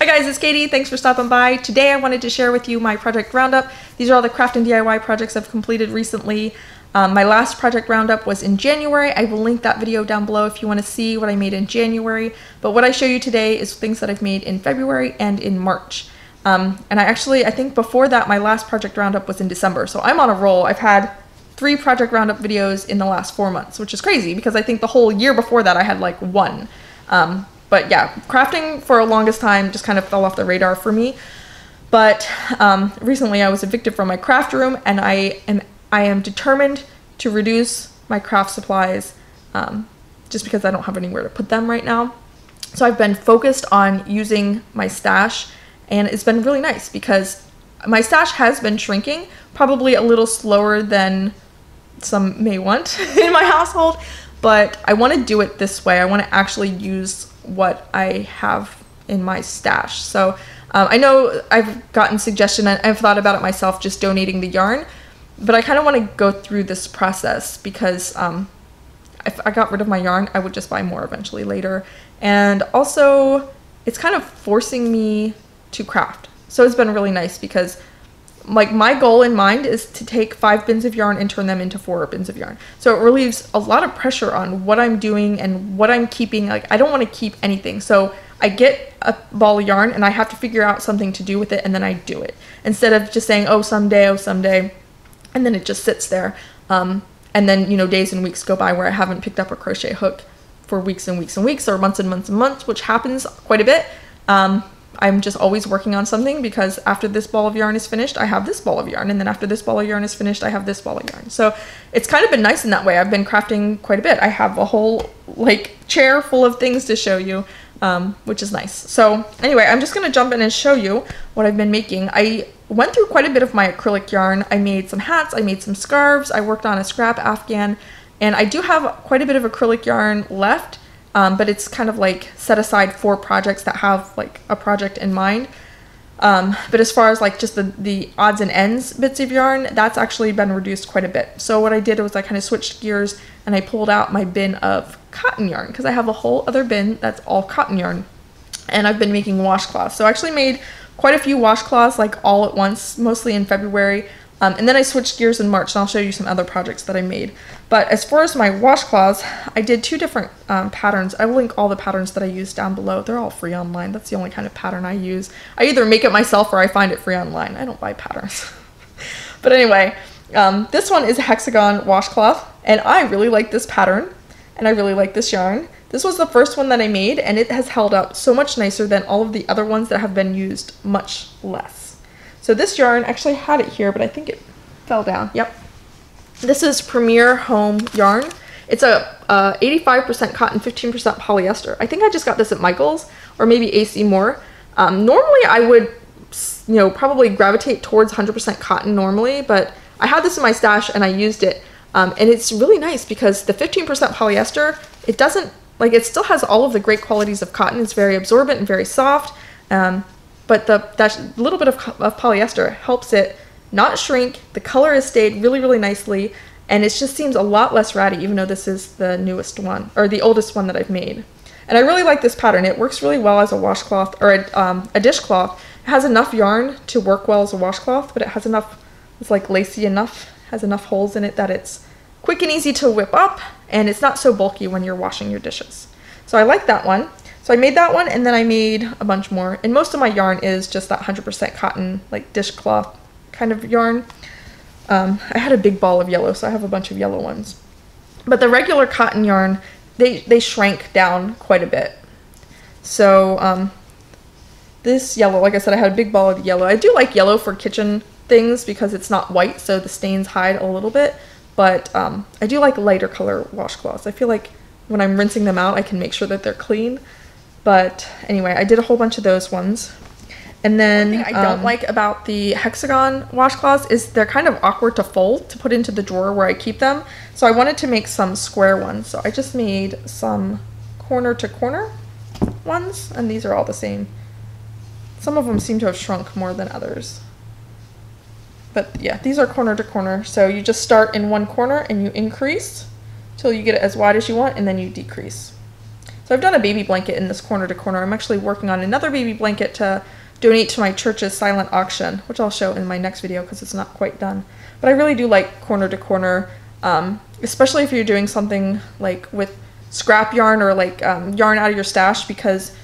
Hi guys, it's Katie. Thanks for stopping by. Today I wanted to share with you my project roundup. These are all the craft and DIY projects I've completed recently. My last project roundup was in January. I will link that video down below if you want to see what I made in January. But what I show you today is things that I've made in February and in March. And I think before that, my last project roundup was in December. So I'm on a roll. I've had 3 project roundup videos in the last 4 months, which is crazy because I think the whole year before that I had like 1. But yeah, crafting for the longest time just kind of fell off the radar for me. But recently I was evicted from my craft room, and I am determined to reduce my craft supplies just because I don't have anywhere to put them right now. So I've been focused on using my stash, and it's been really nice because my stash has been shrinking, probably a little slower than some may want in my household, but I want to do it this way. I want to actually use what I have in my stash. So I know I've gotten suggestion, and I've thought about it myself, just donating the yarn, but I kind of want to go through this process because if I got rid of my yarn, I would just buy more eventually later. And also it's kind of forcing me to craft. So it's been really nice because like my goal in mind is to take 5 bins of yarn and turn them into 4 bins of yarn. So it relieves a lot of pressure on what I'm doing and what I'm keeping. Like I don't want to keep anything. So I get a ball of yarn and I have to figure out something to do with it, and then I do it. Instead of just saying, oh someday, and then it just sits there. And then, you know, days and weeks go by where I haven't picked up a crochet hook for weeks and weeks and weeks, or months and months and months, which happens quite a bit. I'm just always working on something because after this ball of yarn is finished, I have this ball of yarn, and then after this ball of yarn is finished, I have this ball of yarn. So it's kind of been nice in that way. I've been crafting quite a bit. I have a whole like chair full of things to show you, which is nice. So anyway, I'm just going to jump in and show you what I've been making. I went through quite a bit of my acrylic yarn. I made some hats, I made some scarves, I worked on a scrap afghan, and I do have quite a bit of acrylic yarn left. But it's kind of like set aside for projects that have like a project in mind. But as far as like just the odds and ends bits of yarn, that's actually been reduced quite a bit. So what I did was I kind of switched gears and I pulled out my bin of cotton yarn because I have a whole other bin that's all cotton yarn. And I've been making washcloths. So I actually made quite a few washcloths like all at once, mostly in February. And then I switched gears in March, and I'll show you some other projects that I made. But as far as my washcloths, I did 2 different patterns. I will link all the patterns that I use down below. They're all free online. That's the only kind of pattern I use. I either make it myself or I find it free online. I don't buy patterns. But anyway, this one is a hexagon washcloth, and I really like this pattern, and I really like this yarn. This was the first one that I made, and it has held up so much nicer than all of the other ones that have been used much less. So this yarn, actually I had it here, but I think it fell down. Yep. This is Premier Home yarn. It's a 85% cotton, 15% polyester. I think I just got this at Michael's or maybe AC Moore. Normally I would, you know, probably gravitate towards 100% cotton normally, but I had this in my stash and I used it. And it's really nice because the 15% polyester, it doesn't, like it still has all of the great qualities of cotton. It's very absorbent and very soft. But that little bit of polyester helps it not shrink. The color has stayed really, really nicely, and it just seems a lot less ratty, even though this is the newest one, or the oldest one that I've made. And I really like this pattern. It works really well as a washcloth, or a dishcloth. It has enough yarn to work well as a washcloth, but it has enough, it's like lacy enough, has enough holes in it that it's quick and easy to whip up, and it's not so bulky when you're washing your dishes. So I like that one. So I made that one, and then I made a bunch more. And most of my yarn is just that 100% cotton, like dishcloth kind of yarn. I had a big ball of yellow, so I have a bunch of yellow ones. But the regular cotton yarn, they shrank down quite a bit. So this yellow, like I said, I had a big ball of yellow. I do like yellow for kitchen things because it's not white, so the stains hide a little bit. But I do like lighter color washcloths. I feel like when I'm rinsing them out, I can make sure that they're clean. But anyway, I did a whole bunch of those ones. And then one thing I don't like about the hexagon washcloths is they're kind of awkward to fold to put into the drawer where I keep them. So I wanted to make some square ones. So I just made some corner to corner ones, and these are all the same. Some of them seem to have shrunk more than others. But yeah, these are corner to corner. So you just start in one corner and you increase till you get it as wide as you want, and then you decrease. So I've done a baby blanket in this corner to corner. I'm actually working on another baby blanket to donate to my church's silent auction, which I'll show in my next video because it's not quite done. But I really do like corner to corner, especially if you're doing something like with scrap yarn or like yarn out of your stash, because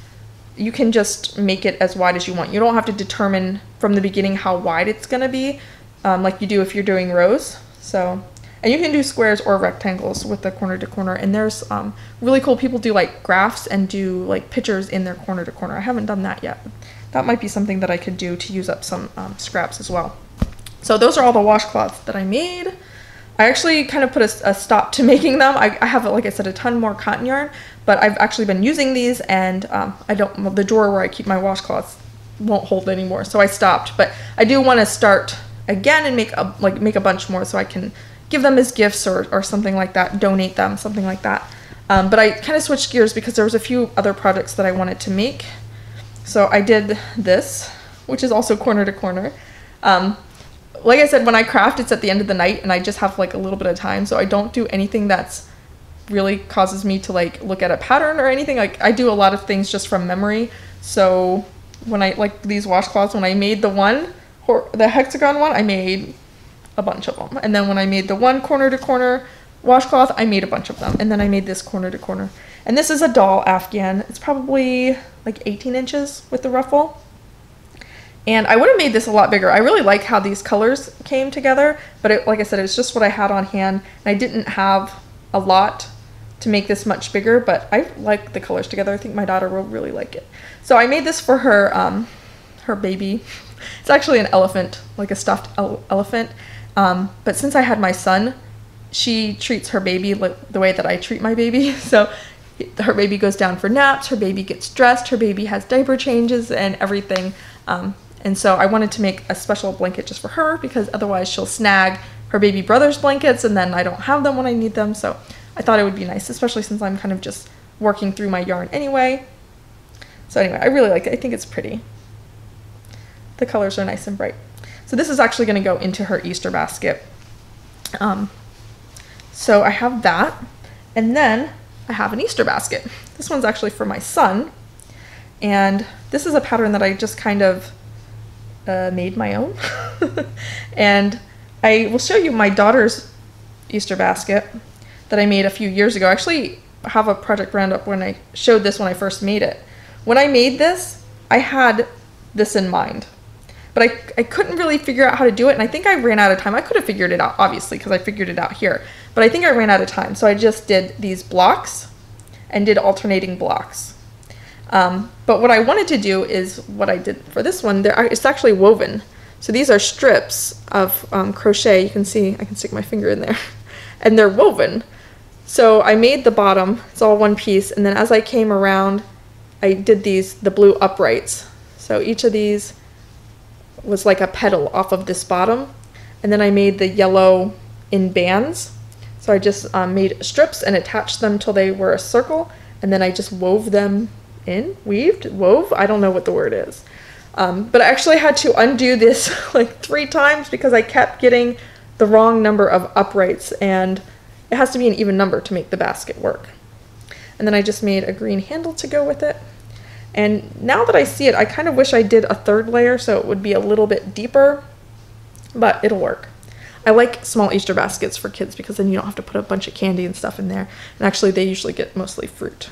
you can just make it as wide as you want. You don't have to determine from the beginning how wide it's going to be, like you do if you're doing rows. So, and you can do squares or rectangles with the corner to corner. And there's really cool people do like graphs and do like pictures in their corner to corner. I haven't done that yet. That might be something that I could do to use up some scraps as well. So those are all the washcloths that I made. I actually kind of put a stop to making them. I have, like I said, a ton more cotton yarn, but I've actually been using these, and the drawer where I keep my washcloths won't hold anymore, so I stopped. But I do want to start again and make a bunch more so I can give them as gifts or something like that, donate them, something like that. But I kind of switched gears because there was a few other projects that I wanted to make. So I did this, which is also corner to corner. Like I said, when I craft, it's at the end of the night and I just have like a little bit of time. So I don't do anything that's really causes me to like look at a pattern or anything. Like I do a lot of things just from memory. So when I, like these washcloths, when I made the hexagon one, I made a bunch of them. And then when I made the one corner to corner washcloth, I made a bunch of them. And then I made this corner to corner. And this is a doll Afghan. It's probably like 18 inches with the ruffle. And I would have made this a lot bigger. I really like how these colors came together, but like I said, it was just what I had on hand, and I didn't have a lot to make this much bigger, but I like the colors together. I think my daughter will really like it. So I made this for her, her baby. It's actually an elephant, like a stuffed elephant. But since I had my son, she treats her baby like the way that I treat my baby. So her baby goes down for naps, her baby gets dressed, her baby has diaper changes and everything. And so I wanted to make a special blanket just for her, because otherwise she'll snag her baby brother's blankets and then I don't have them when I need them. So I thought it would be nice, especially since I'm kind of just working through my yarn anyway. So anyway, I really like it. I think it's pretty. The colors are nice and bright. So this is actually going to go into her Easter basket. So I have that, and then I have an Easter basket. This one's actually for my son, and this is a pattern that I just kind of made my own. And I will show you my daughter's Easter basket that I made a few years ago. I actually have a project roundup when I showed this when I first made it. When I made this, I had this in mind, but I couldn't really figure out how to do it, and I think I ran out of time. I could have figured it out, obviously, because I figured it out here, but I think I ran out of time, so I just did these blocks and did alternating blocks. But what I wanted to do is what I did for this one. It's actually woven. So these are strips of crochet. You can see, I can stick my finger in there, and they're woven. So I made the bottom, it's all one piece, and then as I came around, I did the blue uprights. So each of these was like a petal off of this bottom, and then I made the yellow in bands. So I just made strips and attached them till they were a circle, and then I just wove them in, wove, I don't know what the word is. But I actually had to undo this like 3 times because I kept getting the wrong number of uprights, and it has to be an even number to make the basket work. And then I just made a green handle to go with it. And now that I see it, I kind of wish I did a 3rd layer so it would be a little bit deeper, but it'll work. I like small Easter baskets for kids because then you don't have to put a bunch of candy and stuff in there. And actually they usually get mostly fruit.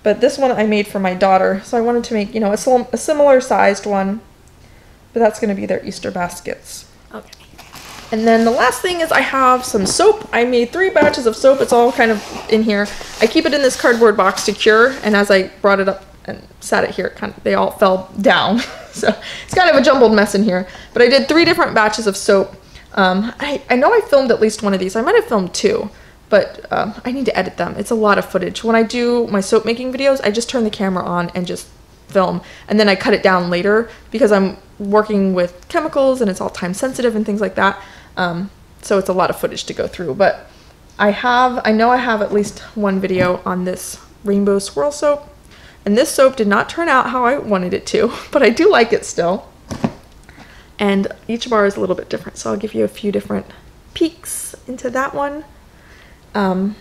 But this one I made for my daughter, so I wanted to make, you know, a similar sized one, but that's going to be their Easter baskets. Okay. And then the last thing is I have some soap. I made 3 batches of soap. It's all kind of in here. I keep it in this cardboard box to cure, and as I brought it up and sat it here, they all fell down. So it's kind of a jumbled mess in here. But I did 3 different batches of soap. I know I filmed at least one of these. I might have filmed 2. But I need to edit them. It's a lot of footage. When I do my soap making videos, I just turn the camera on and just film, and then I cut it down later because I'm working with chemicals and it's all time sensitive and things like that. So it's a lot of footage to go through. But I know I have at least 1 video on this rainbow swirl soap, and this soap did not turn out how I wanted it to, but I do like it still. And each bar is a little bit different, so I'll give you a few different peeks into that one. Some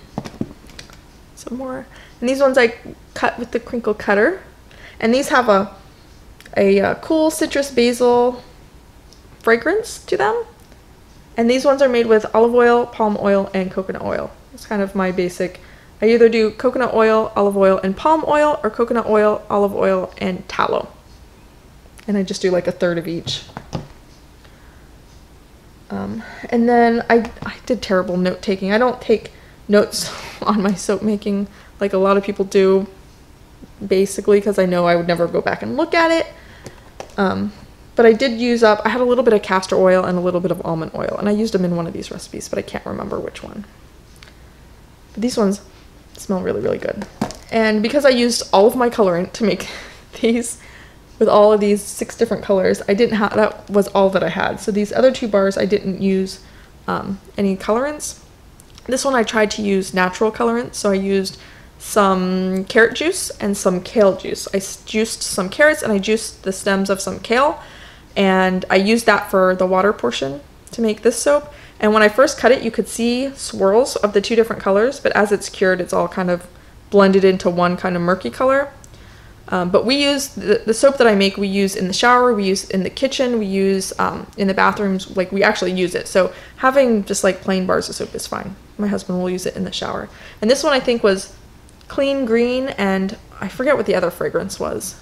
more. And these ones I cut with the crinkle cutter. And these have a cool citrus basil fragrance to them. And these ones are made with olive oil, palm oil, and coconut oil. It's kind of my basic. I either do coconut oil, olive oil, and palm oil, or coconut oil, olive oil, and tallow. And I just do like a third of each. And then I did terrible note taking. I don't take notes on my soap making like a lot of people do, basically because I know I would never go back and look at it. But I did use up, I had a little bit of castor oil and a little bit of almond oil, and I used them in one of these recipes, but I can't remember which one. But these ones smell really, really good. And because I used all of my colorant to make these with all of these 6 different colors, I didn't have, that was all that I had. So these other 2 bars, I didn't use any colorants. This one I tried to use natural colorants, so I used some carrot juice and some kale juice. I juiced some carrots and I juiced the stems of some kale, and I used that for the water portion to make this soap. And when I first cut it, you could see swirls of the 2 different colors, but as it's cured, it's all kind of blended into one kind of murky color. But we use, the soap that I make, we use in the shower, we use in the kitchen, we use in the bathrooms, like we actually use it. So having just like plain bars of soap is fine. My husband will use it in the shower. And this one I think was clean green, and I forget what the other fragrance was,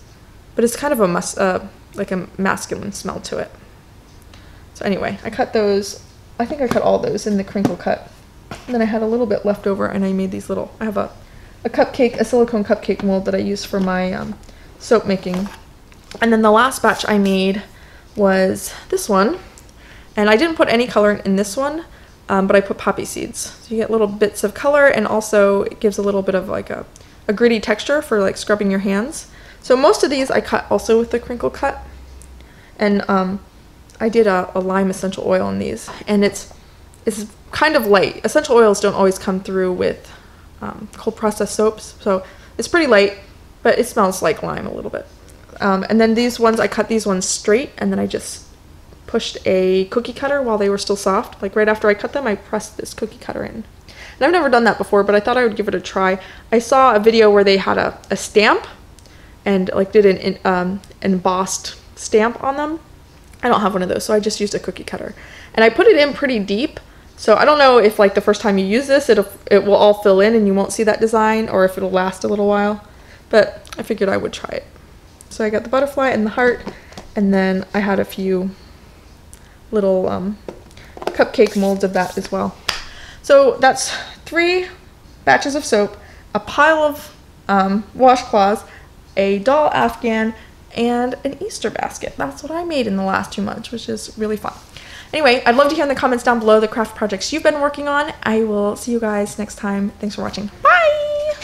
but it's kind of a like a masculine smell to it. So anyway, I cut those, I think I cut all those in the crinkle cut. And then I had a little bit left over, and I made these little, I have a cupcake, a silicone cupcake mold that I use for my soap making. And then the last batch I made was this one, and I didn't put any colorant in this one, but I put poppy seeds. So you get little bits of color, and also it gives a little bit of like a gritty texture for like scrubbing your hands. So most of these I cut also with the crinkle cut, and I did a lime essential oil in these, and it's kind of light. Essential oils don't always come through with cold processed soaps, so it's pretty light, but it smells like lime a little bit. And then these ones, I cut these ones straight, and then I just pushed a cookie cutter while they were still soft. Like right after I cut them, I pressed this cookie cutter in. And I've never done that before, but I thought I would give it a try. I saw a video where they had a stamp and like did an embossed stamp on them. I don't have one of those, so I just used a cookie cutter. And I put it in pretty deep, so I don't know if like the first time you use this, it will all fill in and you won't see that design, or if it'll last a little while. But I figured I would try it. So I got the butterfly and the heart, and then I had a few little cupcake molds of that as well. So that's 3 batches of soap, a pile of washcloths, a doll afghan, and an Easter basket. That's what I made in the last 2 months, which is really fun. Anyway, I'd love to hear in the comments down below the craft projects you've been working on. I will see you guys next time. Thanks for watching. Bye!